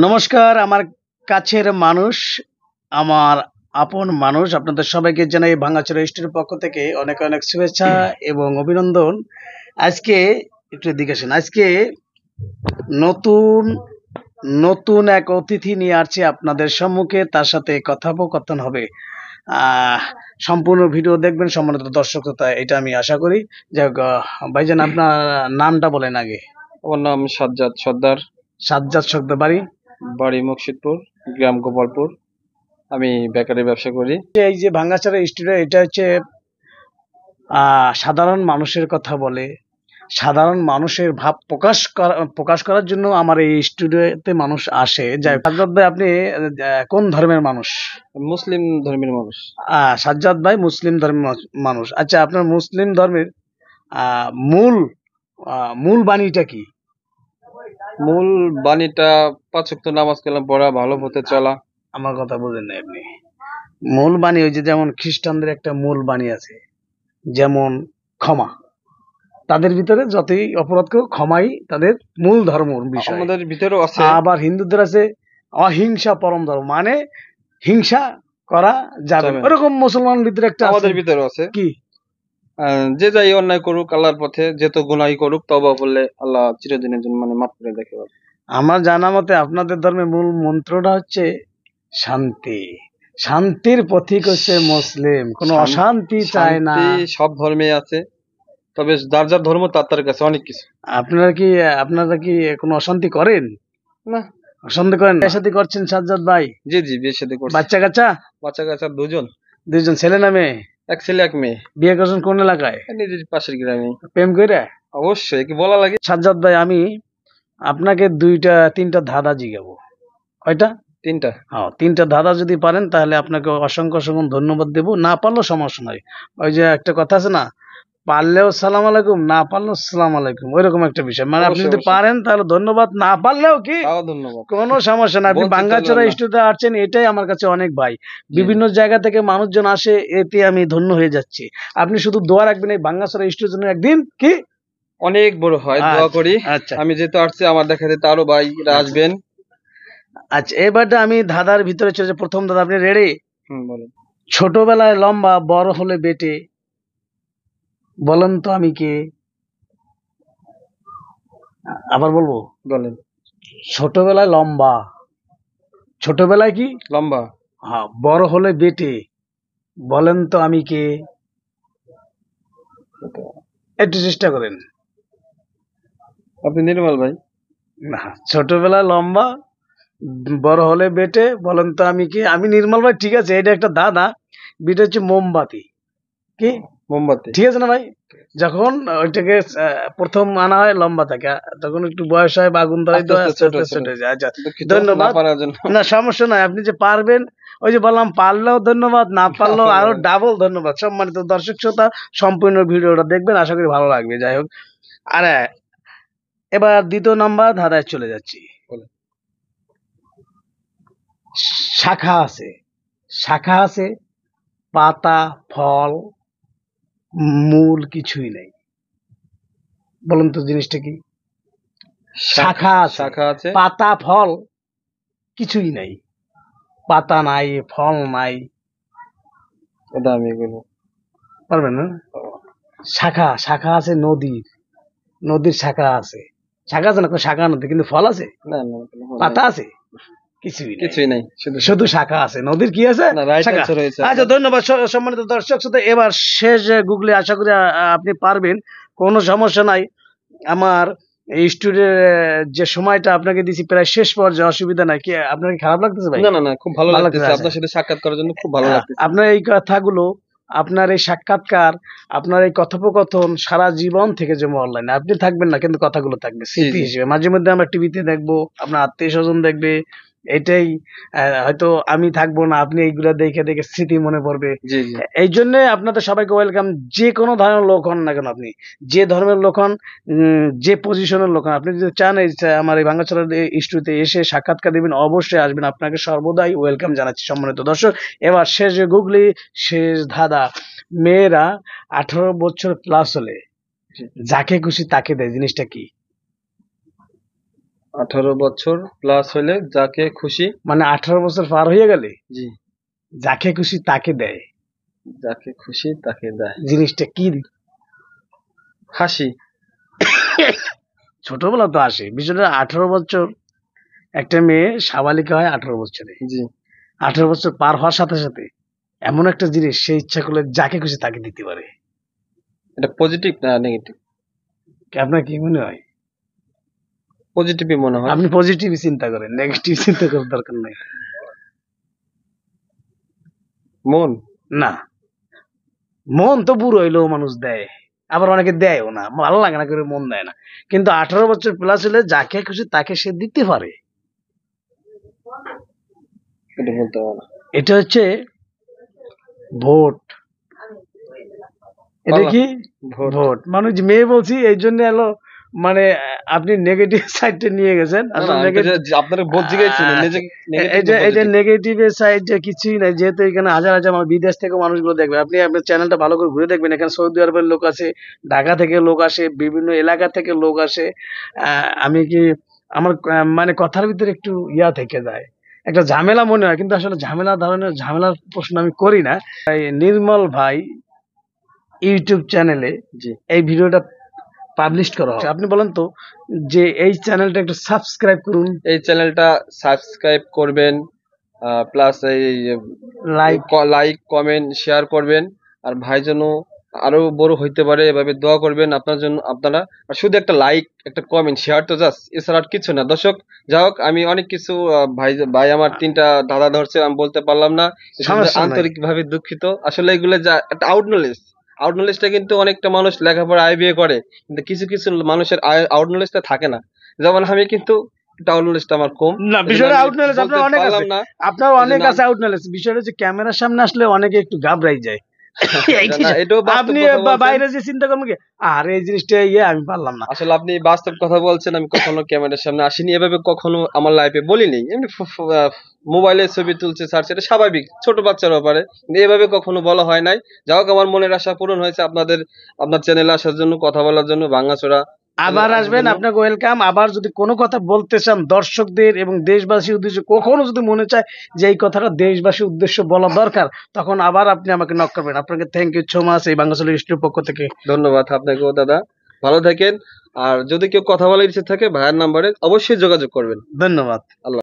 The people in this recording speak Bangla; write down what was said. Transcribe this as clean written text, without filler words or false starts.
নমস্কার আমার কাছের মানুষ, আমার আপন মানুষ, আপনাদের সবাইকে জানাই ভাঙাচোরা স্টোরির পক্ষ থেকে অনেক অনেক শুভেচ্ছা এবং অভিনন্দন। আজকে একটু এদিকে আসেন। আজকে নতুন নতুন এক অতিথি নিয়ে আসছি আপনাদের সম্মুখে, তার সাথে কথোপকথন হবে। আহ সম্পূর্ণ ভিডিও দেখবেন সম্মানিত দর্শক শ্রোতা, এটা আমি আশা করি। যাই হোক, ভাইজান আপনার নামটা বলেন আগে। আমার নাম সাজ্জাদ সর্দার, সাজ্জাদ সর্দার, বাড়ি? বাড়ি মুর্শিদপুর, গ্রাম গোপালপুর। আমি বেকারি ব্যবসা করি। এই যে ভাঙাচোরা স্টুডিও, এটা হচ্ছে সাধারণ মানুষের কথা বলে, সাধারণ মানুষের ভাব প্রকাশ করার জন্য আমার এই স্টুডিওতে মানুষ আসে। যাই সাজ্জাদ ভাই, আপনি কোন ধর্মের মানুষ? মুসলিম ধর্মের মানুষ। সাজ্জাদ ভাই মুসলিম ধর্মের মানুষ। আচ্ছা, আপনার মুসলিম ধর্মের মূল মূল বাণীটা কি? মূল বাণীটা 5 ওয়াক্ত নামাজ কালাম পড়া, ভালো পথে চলা। আমার কথা বুঝেন না আপনি। মূল বাণী ওই যে, যেমন খ্রিস্টানদের একটা মূল বাণী আছে, যেমন ক্ষমা। তাদের ভিতরে যতই অপরাধ করুক, ক্ষমাই তাদের মূল ধর্ম বিষয়। আমাদের ভিতরেও আছে। আবার হিন্দুদের আছে অহিংসা পরম ধর্ম, মানে হিংসা করা যাবে না। ওরকম মুসলমান ভিতরে একটা আমাদের ভিতরেও আছে কি, যে যাই অন্যায় করুক আল্লাহর পথে, যত গুনাহই করুক তওবা করলে আল্লাহ চিরদিনের জন্য মাফ করে দেখে। আমার জানা মতে আপনাদের ধর্মের মূল মন্ত্রটা হচ্ছে শান্তি। শান্তির প্রতীক হচ্ছে মুসলিম, কোনো অশান্তি চায় না। সব ধর্মে আছে, তবে যার যার ধর্ম তার কাছে অনেক কিছু। আপনারা কি কোনো অশান্তি করেন? না, অশান্তি করেন? বিয়ে শাদী করছেন সাজ্জাদ ভাই? জি জি, বিয়ে শাদী করছি। বাচ্চা কাচ্চা? বাচ্চা কাচ্চা দুজন। দুইজন, ছেলে না মেয়ে? এক ছেলে এক মেয়ে। বিয়ে করছেন কোন এলাকায়? নিজের পাশের গ্রামে। প্রেম করে? অবশ্যই, কি বলা লাগে। সাজ্জাদ ভাই, আমি আপনাকে তিনটা ধাঁধা জিগাবো। কয়টা? তিনটা। হ্যাঁ, তিনটা ধাঁধা যদি পারেন তাহলে আপনাকে অসংখ্য অসংখ্য ধন্যবাদ দেবো। না পারলেও সমস্যা নাই। ওই যে একটা কথা আছে না, পারলেও সালাম আলাইকুম, না পারলেও সালাম আলাইকুম, ওইরকম একটা বিষয়। মানে আপনি যদি পারেন তাহলে ধন্যবাদ, না পারলেও কি ধন্যবাদ, কোনো সমস্যা না। আপনি ভাঙ্গাচোরা স্টুডিওতে আসছেন, এটাই আমার কাছে অনেক। ভাই, বিভিন্ন জায়গা থেকে মানুষজন আসে, এতে আমি ধন্য হয়ে যাচ্ছি। আপনি শুধু দোয়া রাখবেন এই ভাঙ্গাচোরা স্টুডিওর জন্য, একদিন কি অনেক বড় হয়, দোয়া করি। আচ্ছা, আমি যেহেতু আসছি, আমার দেখা যেতে আরো ভাইরা আসবেন। আচ্ছা, এবারটা আমি ধাঁধার ভিতরে চলে যাই। প্রথম ধাঁধা, আপনি রেডি? বলেন। ছোটবেলায় লম্বা, বড় হলে বেটে, বলেন তো আমি কে? আবার বলবো? বলেন। ছোটবেলায় লম্বা, ছোটবেলায় কি লম্বা, হ্যাঁ, বড় হলে বেটে, বলেন তো আমি কে? একটু চেষ্টা করেন। আপনি নির্মল ভাই? না, ছোটবেলায় লম্বা, বড় হলে বেটে, বলেন তো আমি কে? আমি নির্মল ভাই, ঠিক আছে, এটা একটা দাদা। বিটা হচ্ছে মোমবাতি। কি? মোমবাতি। ঠিক আছে না ভাই? যখন ওইটাকে প্রথম আনা হয় লম্বা থাকে, তখন একটু বয়স হয়, বাগুন ধরে আস্তে আস্তে ছোট হয়ে যায়। আচ্ছা, ধন্যবাদ। না সমস্যা নাই, আপনি যে পারবেন, ওই যে বললাম, পারলেও ধন্যবাদ, না পারলেও আরো ডাবল ধন্যবাদ। সম্মানিত দর্শক শ্রোতা, সম্পূর্ণ ভিডিওটা দেখবেন, আশা করি ভালো লাগবে। যাই হোক, আর এবার দ্বিতীয় নাম্বার ধাঁধায় চলে যাচ্ছি। শাখা আছে, শাখা আছে, পাতা, ফল, মূল কিছুই নেই। বলুন তো জিনিসটা কি? শাখা আছে, পাতা, ফল কিছুই নাই। পাতা নাই, ফল নাই। এটা আমি বলবো, পারবেন না? শাখা, শাখা আছে নদীর, নদীর শাখা আছে। শাখা আছে না, কোনো শাখা নদী, কিন্তু ফল আছে, পাতা আছে, কিছুই নাই, শুধু শাখা আছে। নদীর কি আছে? আচ্ছা, ধন্যবাদ সম্মানিত দর্শক শ্রোতা। এবার শেষ গুগলে, আশা করি আপনি পারবেন, কোনো সমস্যা নাই। আমার এই স্টুডিওর যে সময়টা আপনাকে দিছি প্রায় শেষ পর্যায়ে, অসুবিধা নাই। কি আপনার কি খারাপ লাগতেছে ভাই? না, খুব ভালো লাগতেছে, আপনার সাথে সাক্ষাৎ করার জন্য খুব ভালো লাগতেছে। আপনার এই কথাগুলো, আপনার এই সাক্ষাৎকার, আপনার এই কথোপকথন সারা জীবন থেকে জমা অনলাইনে। আপনি থাকবেন না, কিন্তু কথাগুলো থাকবে স্মৃতি হিসেবে। মাঝে মধ্যে আমরা টিভিতে দেখবো, আপনার আত্মীয় স্বজন দেখবে, এটাই হয়তো আমি থাকবো না, আপনি এইগুলা দেখে দেখে স্মৃতি মনে পড়বে। এই জন্য আপনাদের সবাইকে ওয়েলকাম। যে কোনো ধরনের লোক হন না কেন, আপনি যে ধর্মের লোক হন, যে পজিশনের লোক হন, আপনি যদি চান আমার এই ভাঙ্গাচোরা স্টুডিওতে এসে সাক্ষাৎকার দিবেন, অবশ্যই আসবেন। আপনাকে সর্বদাই ওয়েলকাম জানাচ্ছি সম্মানিত দর্শক। এবার শেষ গুগলি, শেষ ধাঁধা। মেয়েরা 18 বছর প্লাস হলে যাকে খুশি তাকে দেয়, জিনিসটা কি? 18 বছর প্লাস হলে যাকে খুশি, মানে 18 বছর পার হয়ে গেলে জি, যাকে খুশি তাকে দেয়। যাকে খুশি তাকে দেয়। জিনিসটা কি? হাসি। ছোটবেলা তো আসে বিষয়টা। 18 বছর একটা মেয়ে সাবালিকা হয় 18 বছরে। জি, 18 বছর পার হওয়ার সাথে সাথে এমন একটা জিনিস সে ইচ্ছা করলে যাকে খুশি তাকে দিতে পারে। এটা পজিটিভ না নেগেটিভ? আপনার কি মনে হয়? পজিটিভই মনে হয়। আপনি পজিটিভ চিন্তা করেন, নেগেটিভ চিন্তা করার দরকার নাই। মন। না, মন তো বুড়ো হইলেও মানুষ দেয়, আবার অনেকে দেয়ও না, ভালো লাগে না করে মন দেয় না। কিন্তু 18 বছর প্লাস হলে যাকে খুশি তাকে সে দিতে পারে। এটা বলতে পারবো না। এটা হচ্ছে ভোট। এটা কি? ভোট। ভোট মানে যে মেয়ে বলছি এই জন্য এলো, মানে আপনি নেগেটিভ সাইডটা নিয়ে গেছেন। না, না, আসলে আমি তো আপনার ভোট জিজ্ঞাসি না, এটা নেগেটিভের সাইডটা কিছুই নাই, যেহেতু এখানে হাজার হাজার মানুষ বিদেশ থেকে মানুষগুলো দেখবে। আপনি আপনার চ্যানেলটা ভালো করে ঘুরে দেখবেন, এখানে সৌদি আরবের লোক আছে, ঢাকা থেকে লোক আসে, বিভিন্ন এলাকা থেকে লোক আসে। আমি কি আমার মানে কথার ভিতরে একটু ইয়া থেকে যায়, একটা ঝামেলা মনে হয়, কিন্তু আসলে ঝামেলার প্রশ্ন আমি করি না। এই নির্মল ভাই ইউটিউব চ্যানেলে জি, এই ভিডিওটা পাবলিশ করা হবে। আপনি বলেন তো যে এই চ্যানেলটা একটু সাবস্ক্রাইব করুন, এই চ্যানেলটা সাবস্ক্রাইব করবেন, প্লাস এই লাইক লাইক কমেন্ট শেয়ার করবেন। আর ভাই যেন আরো বড় হইতে পারে এভাবে দোয়া করবেন আপনার জন্য আপনারা। আর শুধু একটা লাইক একটা কমেন্ট শেয়ার তো জাস্ট, এছাড়া আর কিছু না দর্শক। যাই হোক, আমি অনেক কিছু ভাই ভাই আমার 3টা ধাঁধা ধরছে, আমি বলতে পারলাম না, সমস্যা নাই। আন্তরিক ভাবে দুঃখিত। আসলে এগুলো যা একটা আউট নলেজটা কিন্তু অনেকটা মানুষ লেখাপড়া আইবিএ করে, কিন্তু কিছু কিছু মানুষের আউট নলেজটা থাকে না। যেমন আমি কিন্তু আউট নলেজটা আমার কম, না, এজন্য বিষয়টা আমি আউট নলেজ বলতে আপনার অনেক পারলাম আছে, না। আপনার অনেক এজন্য আছে আউট নলেজ। বিষয়টা হচ্ছে ক্যামেরার সামনে আসলে অনেকে একটু ঘাবড়াই যায়। না, এটাও বাস্তব আপনি কথা বলছেন। বাইরে যে চিন্তা করবেন কি, আর এই জিনিসটা ইয়ে আমি পারলাম না। আসলে আপনি বাস্তব কথা বলছেন, আমি কখনো ক্যামেরার সামনে আসিনি, এভাবে কখনো আমার লাইফে বলিনি। এমনি মোবাইলে ছবি তুলছে স্যার, সেটা স্বাভাবিক, ছোট বাচ্চারও পারে, কিন্তু এভাবে কখনো বলা হয় নাই। যাই হোক, আমার মনের আশা পূরণ হয়েছে আপনার চ্যানেলে আসার জন্য, কথা বলার জন্য, ভাঙাচোরা আবার আসার আসবেন, জন্য। আপনাকে ওয়েলকাম। আবার যদি কোনো কথা বলতে চান দর্শকদের এবং দেশবাসীর উদ্দেশ্যে, কখনো যদি মনে চায় যে এই কথাটা দেশবাসীর উদ্দেশ্য বলা দরকার, তখন আবার আপনি আমাকে নক করবেন। আপনাকে থ্যাংক ইউ সো মাচ এই বাংলাদেশের স্টুডিওর পক্ষ থেকে। ধন্যবাদ আপনাকেও দাদা, ভালো থাকেন। আর যদি কেউ কথা বলার ইচ্ছে থাকে ভাইয়ের নাম্বারে অবশ্যই যোগাযোগ করবেন। ধন্যবাদ। আল্লাহ।